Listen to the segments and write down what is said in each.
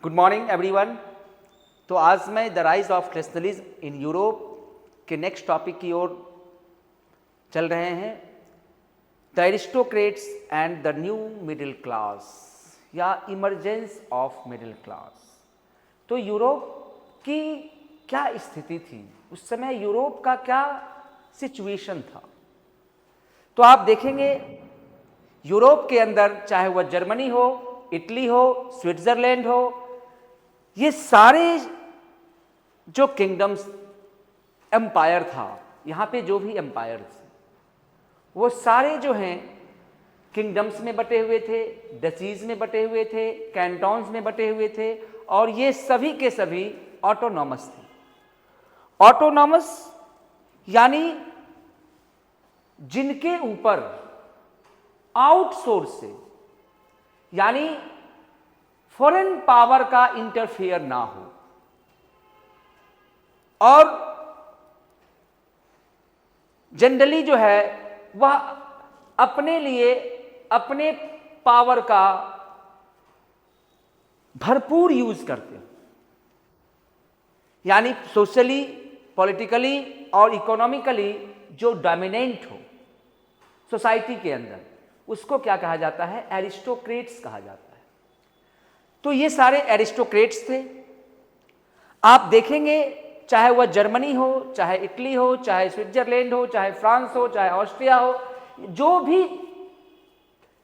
Good morning everyone. तो आज मैं the rise of nationalism in Europe के नेक्स्ट टॉपिक की ओर चल रहे हैं। The aristocrats and the new middle class या इमरजेंस ऑफ मिडिल क्लास। तो यूरोप की क्या स्थिति थी उस समय, यूरोप का क्या सिचुएशन था। तो आप देखेंगे यूरोप के अंदर चाहे वह जर्मनी हो, इटली हो, स्विट्जरलैंड हो, ये सारे जो किंगडम्स एम्पायर था, यहाँ पे जो भी एम्पायर थे वो सारे जो हैं किंगडम्स में बटे हुए थे, डचीज में बटे हुए थे, कैंटोन्स में बटे हुए थे और ये सभी के सभी ऑटोनॉमस थे। ऑटोनॉमस यानी जिनके ऊपर आउटसोर्स से यानी फॉरेन पावर का इंटरफेयर ना हो और जनरली जो है वह अपने लिए अपने पावर का भरपूर यूज करते हैं, यानी सोशली, पॉलिटिकली और इकोनॉमिकली जो डोमिनेंट हो सोसाइटी के अंदर, उसको क्या कहा जाता है? एरिस्टोक्रेट्स कहा जाता है। तो ये सारे एरिस्टोक्रेट्स थे। आप देखेंगे चाहे वह जर्मनी हो, चाहे इटली हो, चाहे स्विट्जरलैंड हो, चाहे फ्रांस हो, चाहे ऑस्ट्रिया हो, जो भी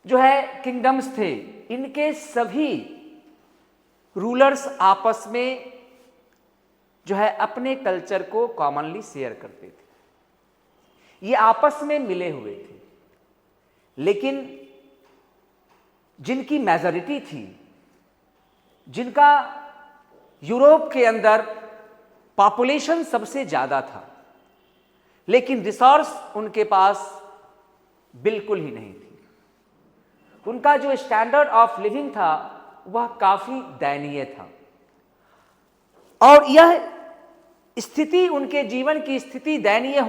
जो है किंगडम्स थे, इनके सभी रूलर्स आपस में जो है अपने कल्चर को कॉमनली शेयर करते थे। ये आपस में मिले हुए थे, लेकिन जिनकी मेजॉरिटी थी, जिनका यूरोप के अंदर पॉपुलेशन सबसे ज्यादा था, लेकिन रिसोर्स उनके पास बिल्कुल ही नहीं थी। उनका जो स्टैंडर्ड ऑफ लिविंग था वह काफी दयनीय था और यह स्थिति, उनके जीवन की स्थिति दयनीय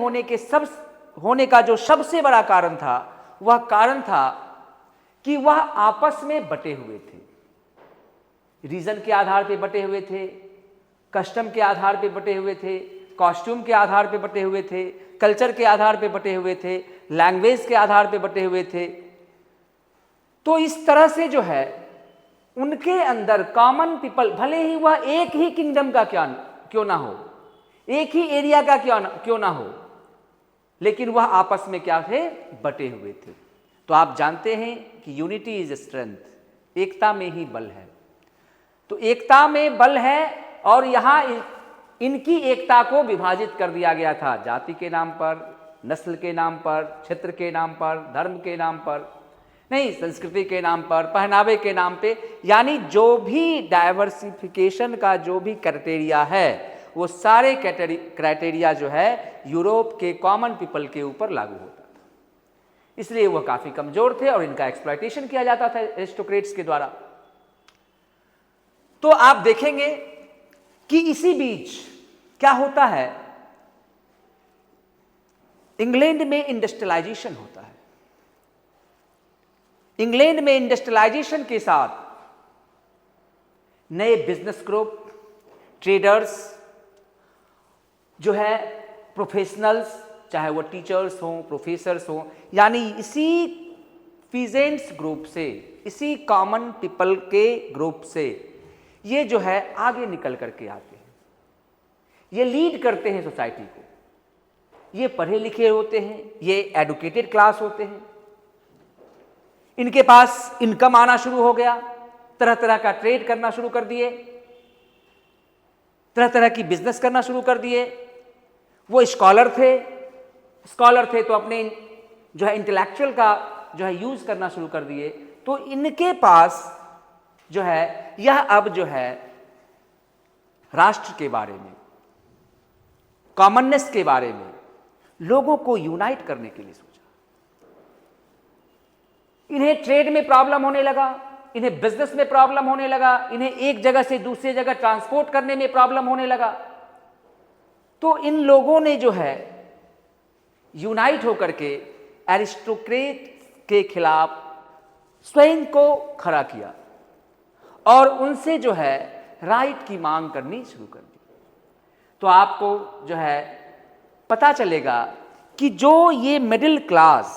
होने का जो सबसे बड़ा कारण था, वह कारण था कि वह आपस में बटे हुए थे। रीजन के आधार पे बटे हुए थे, कस्टम के आधार पे बटे हुए थे, कॉस्ट्यूम के आधार पे बटे हुए थे, कल्चर के आधार पे बटे हुए थे, लैंग्वेज के आधार पे बटे हुए थे। तो इस तरह से जो है उनके अंदर कॉमन पीपल, भले ही वह एक ही किंगडम का क्यों ना हो, एक ही एरिया का क्यों ना हो, लेकिन वह आपस में क्या थे? बटे हुए थे। तो आप जानते हैं कि यूनिटी इज स्ट्रेंथ, एकता में ही बल है। तो एकता में बल है और यहां इनकी एकता को विभाजित कर दिया गया था, जाति के नाम पर, नस्ल के नाम पर, क्षेत्र के नाम पर, धर्म के नाम पर नहीं, संस्कृति के नाम पर, पहनावे के नाम पे, यानी जो भी डाइवर्सिफिकेशन का जो भी क्राइटेरिया है वो सारे क्राइटेरिया जो है यूरोप के कॉमन पीपल के ऊपर लागू होता था। इसलिए वह काफी कमजोर थे और इनका एक्सप्लॉयटेशन किया जाता था एरिस्टोक्रेट्स के द्वारा। तो आप देखेंगे कि इसी बीच क्या होता है, इंग्लैंड में इंडस्ट्रियलाइजेशन होता है। इंग्लैंड में इंडस्ट्रियलाइजेशन के साथ नए बिजनेस ग्रुप, ट्रेडर्स जो है, प्रोफेशनल्स, चाहे वो टीचर्स हों, प्रोफेसर्स हों, यानी इसी पीजेंट्स ग्रुप से, इसी कॉमन पीपल के ग्रुप से ये जो है आगे निकल करके आते हैं, ये लीड करते हैं सोसाइटी को। ये पढ़े लिखे होते हैं, ये एडुकेटेड क्लास होते हैं, इनके पास इनकम आना शुरू हो गया, तरह तरह का ट्रेड करना शुरू कर दिए, तरह तरह की बिजनेस करना शुरू कर दिए। वो स्कॉलर थे तो अपने जो है इंटेलेक्चुअल का जो है यूज करना शुरू कर दिए। तो इनके पास जो है यह अब जो है राष्ट्र के बारे में, कॉमननेस के बारे में, लोगों को यूनाइट करने के लिए सोचा। इन्हें ट्रेड में प्रॉब्लम होने लगा, इन्हें बिजनेस में प्रॉब्लम होने लगा, इन्हें एक जगह से दूसरी जगह ट्रांसपोर्ट करने में प्रॉब्लम होने लगा। तो इन लोगों ने जो है यूनाइट होकर के एरिस्टोक्रेट के खिलाफ स्वयं को खड़ा किया और उनसे जो है राइट की मांग करनी शुरू कर दी। तो आपको जो है पता चलेगा कि जो ये मिडिल क्लास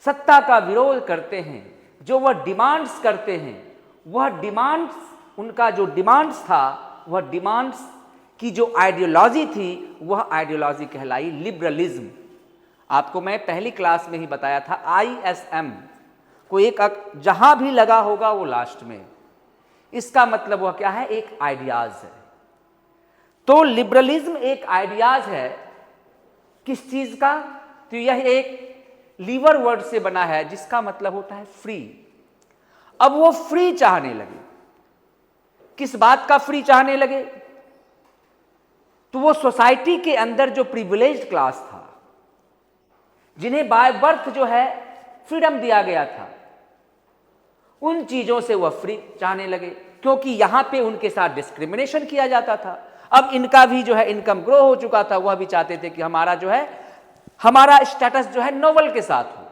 सत्ता का विरोध करते हैं, जो वह डिमांड्स करते हैं, वह डिमांड्स, उनका जो डिमांड्स था, वह डिमांड्स की जो आइडियोलॉजी थी, वह आइडियोलॉजी कहलाई लिबरलिज्म। आपको मैं पहली क्लास में ही बताया था, ISM को एक जहां भी लगा होगा वो लास्ट में, इसका मतलब वह क्या है, एक आइडियाज है। तो लिबरलिज्म एक आइडियाज है किस चीज का, तो यह एक लीवर वर्ड से बना है जिसका मतलब होता है फ्री। अब वो फ्री चाहने लगे। किस बात का फ्री चाहने लगे, तो वो सोसाइटी के अंदर जो प्रिविलेज्ड क्लास था, जिन्हें बाय बर्थ जो है फ्रीडम दिया गया था, उन चीजों से वह फ्री चाहने लगे, क्योंकि यहां पे उनके साथ डिस्क्रिमिनेशन किया जाता था। अब इनका भी जो है इनकम ग्रो हो चुका था, वह भी चाहते थे कि हमारा जो है, हमारा स्टेटस जो है नोबल के साथ हो,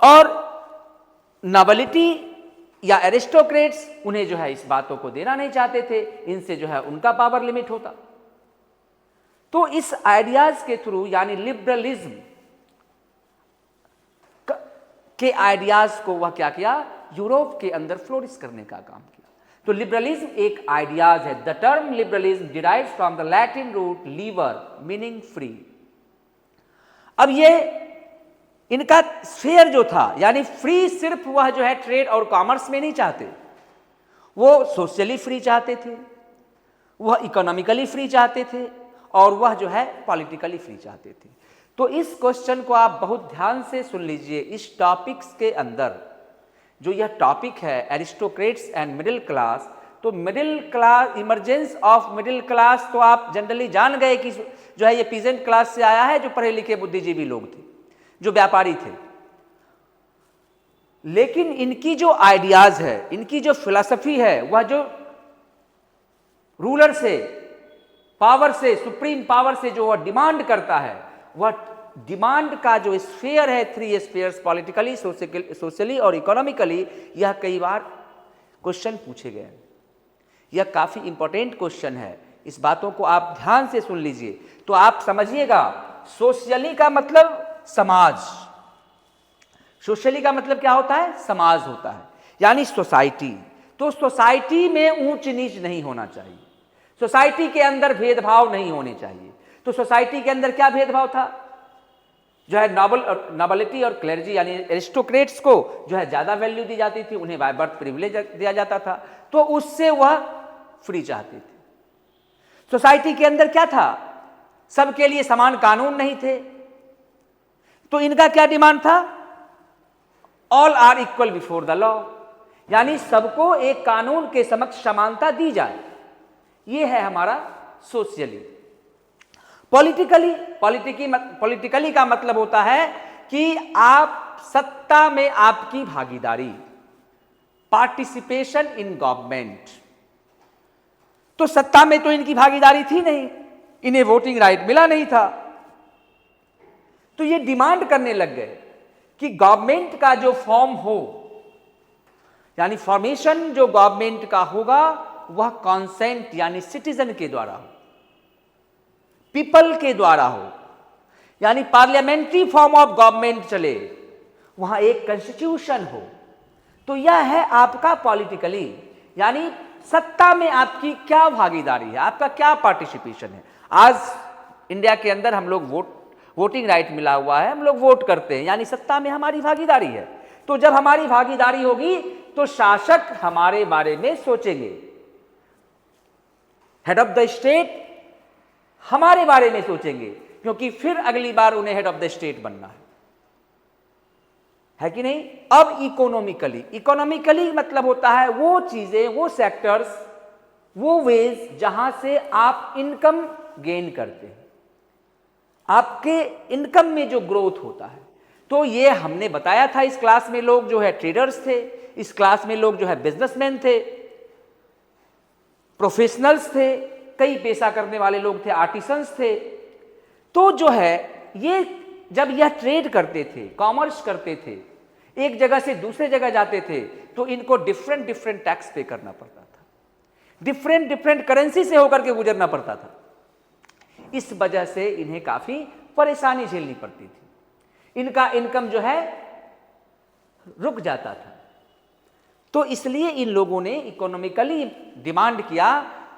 और नोबलिटी या एरिस्टोक्रेट्स उन्हें जो है इस बातों को देना नहीं चाहते थे, इनसे जो है उनका पावर लिमिट होता। तो इस आइडियाज के थ्रू, यानी लिबरलिज्म के आइडियाज को वह क्या किया, यूरोप के अंदर फ्लोरिश करने का काम किया। तो लिबरलिज्म एक आइडियाज है। The term liberalism derives from the Latin root लीवर मीनिंग फ्री। अब ये इनका स्फीयर जो था, यानी फ्री सिर्फ वह जो है ट्रेड और कॉमर्स में नहीं चाहते, वो सोशली फ्री चाहते थे, वह इकोनॉमिकली फ्री चाहते थे, और वह जो है पॉलिटिकली फ्री चाहते थे। तो इस क्वेश्चन को आप बहुत ध्यान से सुन लीजिए। इस टॉपिक्स के अंदर जो यह टॉपिक है एरिस्टोक्रेट्स एंड मिडिल क्लास, तो middle class, emergence of middle class, तो आप जनरली जान गए कि जो है ये पीजेंट क्लास से आया है, जो पढ़े लिखे बुद्धिजीवी लोग थे, जो व्यापारी थे। लेकिन इनकी जो आइडियाज है, इनकी जो फिलॉसफी है, वह जो रूलर से, पावर से, सुप्रीम पावर से जो वह डिमांड करता है, वह डिमांड का जो स्फीयर है, 3 स्फीयर्स, पॉलिटिकली, सोशली और इकोनॉमिकली, यह कई बार क्वेश्चन पूछे गए। यह काफी इंपॉर्टेंट क्वेश्चन है, इस बातों को आप ध्यान से सुन लीजिए। तो आप समझिएगा, सोशली का मतलब समाज, सोशली का मतलब क्या होता है, समाज होता है, यानी सोसाइटी। तो सोसाइटी में ऊंच नीच नहीं होना चाहिए, सोसाइटी के अंदर भेदभाव नहीं होने चाहिए। तो सोसाइटी के अंदर क्या भेदभाव था, जो है नोबलिटी और क्लेर्जी यानी एरिस्टोक्रेट्स को जो है ज्यादा वैल्यू दी जाती थी, उन्हें बाय बर्थ प्रिविलेज दिया जाता था, तो उससे वह फ्री चाहते थे। सोसाइटी के अंदर क्या था, सबके लिए समान कानून नहीं थे, तो इनका क्या डिमांड था, all are equal before the law, यानी सबको एक कानून के समक्ष समानता दी जाए। यह है हमारा सोशली। पॉलिटिकली का मतलब होता है कि आप सत्ता में आपकी भागीदारी, पार्टिसिपेशन इन गवर्नमेंट। तो सत्ता में तो इनकी भागीदारी थी नहीं, इन्हें वोटिंग राइट मिला नहीं था, तो ये डिमांड करने लग गए कि गवर्नमेंट का जो फॉर्म हो, यानी फॉर्मेशन जो गवर्नमेंट का होगा, वह कॉन्सेंट यानी सिटीजन के द्वारा हो, पीपल के द्वारा हो, यानी पार्लियामेंट्री फॉर्म ऑफ गवर्नमेंट चले, वहां एक कॉन्स्टिट्यूशन हो। तो यह है आपका पॉलिटिकली, यानी सत्ता में आपकी क्या भागीदारी है, आपका क्या पार्टिसिपेशन है। आज इंडिया के अंदर हम लोग वोटिंग राइट मिला हुआ है, हम लोग वोट करते हैं, यानी सत्ता में हमारी भागीदारी है। तो जब हमारी भागीदारी होगी तो शासक हमारे बारे में सोचेंगे, हेड ऑफ द स्टेट हमारे बारे में सोचेंगे, क्योंकि फिर अगली बार उन्हें हेड ऑफ द स्टेट बनना है कि नहीं। अब इकोनॉमिकली मतलब होता है वो चीजें, वो सेक्टर्स, वो वेज जहां से आप इनकम गेन करते हैं, आपके इनकम में जो ग्रोथ होता है। तो ये हमने बताया था, इस क्लास में लोग जो है ट्रेडर्स थे, इस क्लास में लोग जो है बिजनेसमैन थे, प्रोफेशनल्स थे, कई पेशा करने वाले लोग थे, आर्टिसंस थे। तो जो है ये जब यह ट्रेड करते थे, कॉमर्स करते थे, एक जगह से दूसरे जगह जाते थे, तो इनको डिफरेंट डिफरेंट टैक्स पे करना पड़ता था, डिफरेंट डिफरेंट करेंसी से होकर के गुजरना पड़ता था। इस वजह से इन्हें काफी परेशानी झेलनी पड़ती थी, इनका इनकम जो है रुक जाता था। तो इसलिए इन लोगों ने इकोनॉमिकली डिमांड किया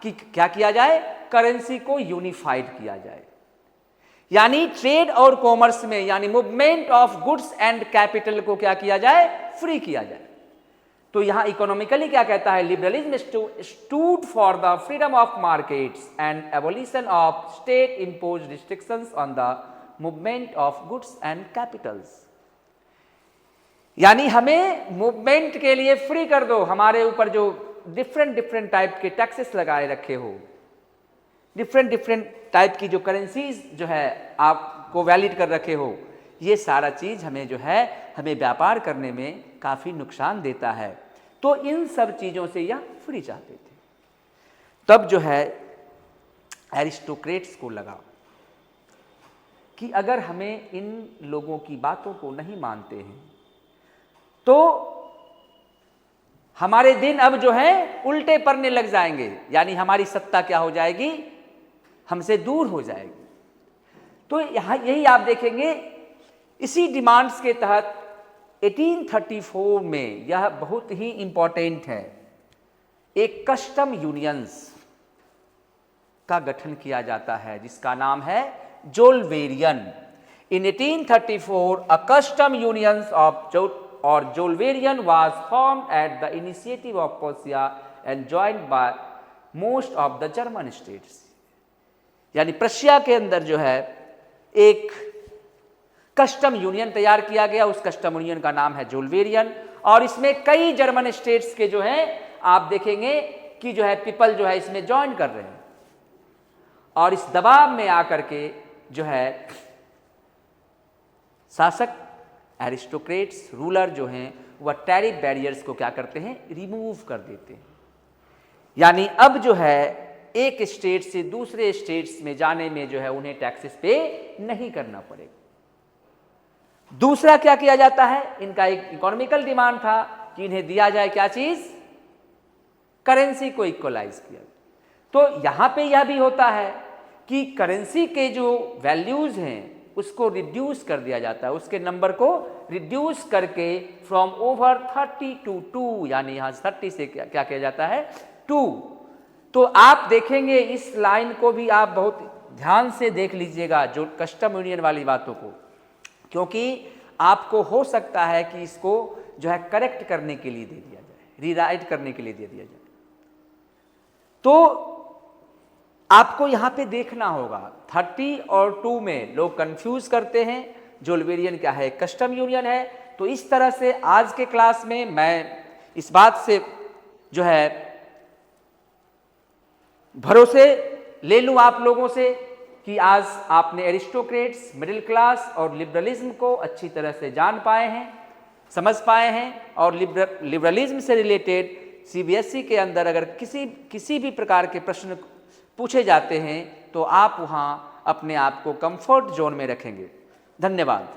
कि क्या किया जाए, करेंसी को यूनिफाइड किया जाए, यानी ट्रेड और कॉमर्स में यानी movement of goods and capital को क्या किया जाए, फ्री किया जाए। तो यहां इकोनॉमिकली क्या कहता है, liberalism stood for the freedom of markets and abolition of state imposed restrictions on the movement of goods and Capitals, यानी हमें मूवमेंट के लिए फ्री कर दो, हमारे ऊपर जो डिफरेंट डिफरेंट टाइप के टैक्सेस लगाए रखे हो, डिफरेंट डिफरेंट टाइप की जो करेंसीज जो है आपको वैलिड कर रखे हो, ये सारा चीज हमें जो है हमें व्यापार करने में काफी नुकसान देता है। तो इन सब चीजों से यह फ्री चाहते थे। तब जो है एरिस्टोक्रेट्स को लगा कि अगर हमें इन लोगों की बातों को नहीं मानते हैं तो हमारे दिन अब जो है उल्टे पड़ने लग जाएंगे, यानी हमारी सत्ता क्या हो जाएगी, हमसे दूर हो जाएगी। तो यहां यही आप देखेंगे, इसी डिमांड्स के तहत 1834 में यह बहुत ही इंपॉर्टेंट है, एक कस्टम यूनियंस का गठन किया जाता है जिसका नाम है जोल्वेरियन। इन 1834 a custom unions of Zollverein was formed at the initiative of Prussia and joined by most of the German states। यानी प्रशिया के अंदर जो है एक कस्टम यूनियन तैयार किया गया, उस कस्टम यूनियन का नाम है जोल्वेरियन, और इसमें कई जर्मन स्टेट्स के जो है आप देखेंगे कि जो है पीपल जो है इसमें ज्वाइन कर रहे हैं, और इस दबाव में आकर के जो है शासक एरिस्टोक्रेट्स रूलर जो हैं वह टैरिफ बैरियर्स को क्या करते हैं, रिमूव कर देते हैं। यानी अब जो है एक स्टेट से दूसरे स्टेट्स में जाने में जो है उन्हें टैक्सेस पे नहीं करना पड़ेगा। दूसरा क्या किया जाता है, इनका एक इकोनॉमिकल डिमांड था कि इन्हें दिया जाए क्या चीज, करेंसी को इक्वलाइज किया। तो यहां पे यह भी होता है कि करेंसी के जो वैल्यूज हैं उसको रिड्यूस कर दिया जाता है, उसके नंबर को रिड्यूस करके फ्रॉम ओवर 30 to 2, यानी यहां 30 से क्या किया जाता है 2। तो आप देखेंगे इस लाइन को भी आप बहुत ध्यान से देख लीजिएगा, जो कस्टम यूनियन वाली बातों को, क्योंकि आपको हो सकता है कि इसको जो है करेक्ट करने के लिए दे दिया जाए, रीराइट करने के लिए दे दिया जाए। तो आपको यहां पे देखना होगा 30 और 2 में लोग कंफ्यूज करते हैं, जोल्वेरियन क्या है, कस्टम यूनियन है। तो इस तरह से आज के क्लास में मैं इस बात से जो है भरोसे ले लूं आप लोगों से कि आज आपने एरिस्टोक्रेट्स, मिडिल क्लास और लिबरलिज्म को अच्छी तरह से जान पाए हैं, समझ पाए हैं, और लिबरलिज्म से रिलेटेड सीबीएसई के अंदर अगर किसी भी प्रकार के प्रश्न पूछे जाते हैं तो आप वहां अपने आप को कंफर्ट जोन में रखेंगे। धन्यवाद।